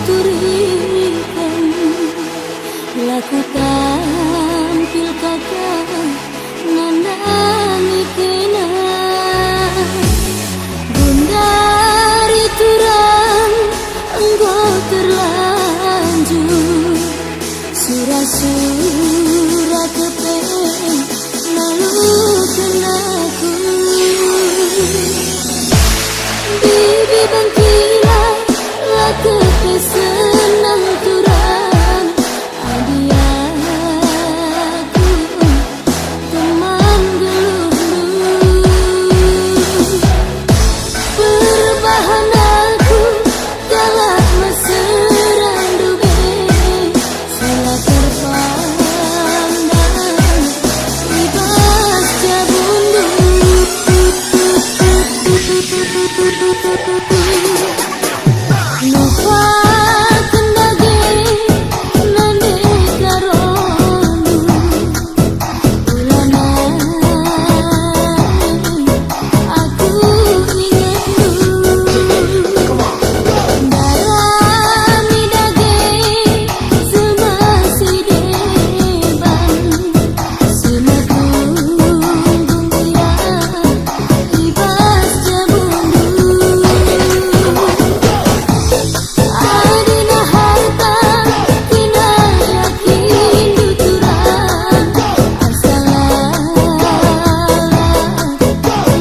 turikan, laku tampil kakak nandani kena bundari turang engkau terlanjur surah-surah kepeng lalu kenaku bibi bangkila lah kepe senang turang adiaku teman gelulu perbahan aku galak meserang dube salah terpandang ibas jabundu lupa kendage nande karondu ulana aku ingatmu darami dage semasi deban semakung gungguya ibas jabundu adina harta kina yakin duturan asalah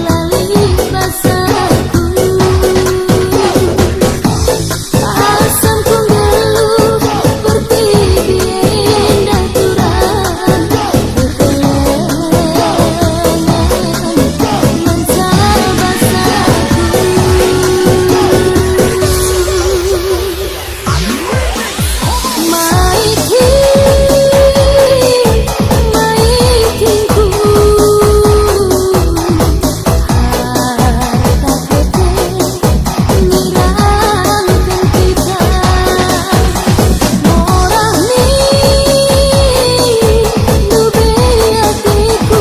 lali basaku asam kunggelu pertibien daturan berkelengan mansar basaku maitinku harta kete ngirangkan kita morah ni dube hatiku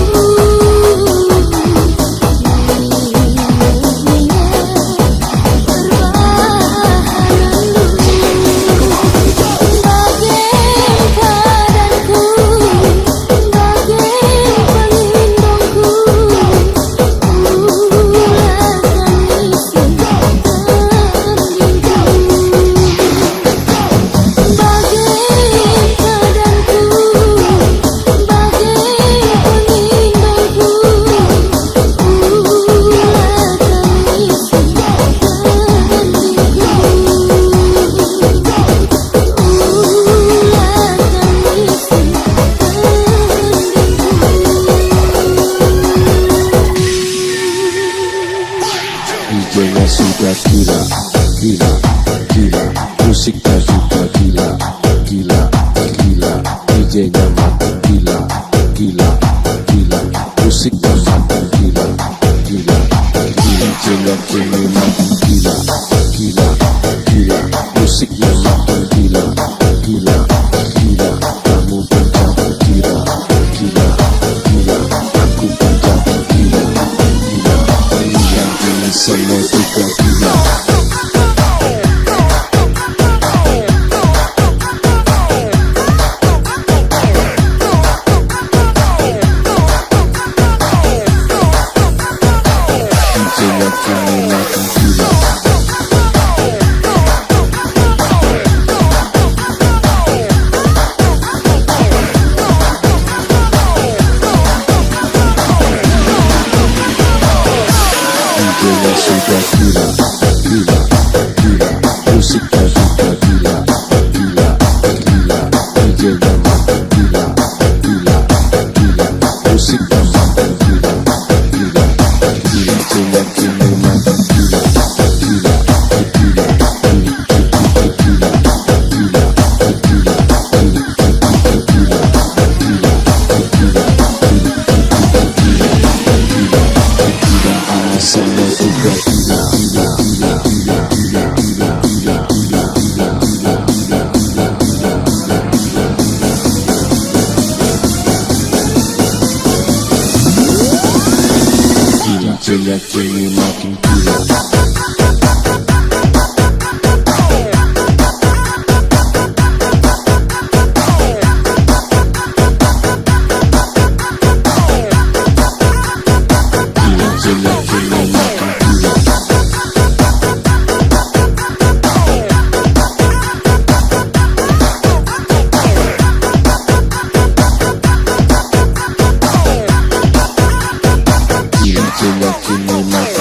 DJ-nya sudah gila, gila, gila. Musiknya sudah gila, gila, gila. DJ-nya makin gila, gila, gila. Musiknya makin gila, gila, gila. DJ-nya kini makin gila, gila, gila. Musiknya makin gila, gila, gila. Kamu menjadi gila, gila, gila. Aku menjadi gila, gila. Yang ini semua juga gila. DJ-nya kini makin gila. DJ-nya sudah gila, gila, gila. Musiknya sudah gila, gila, gila. DJ-nya makin gila, gila, gila. Musiknya makin gila, gila, gila. DJ-nya kini makin gila, gila, gila, gila, gila, gila, gila, semua juga gila, gila, gila, gila, gila, gila, gila, gila, gila, gila, gila, gila. DJ-nya kini makin gila. watching me, my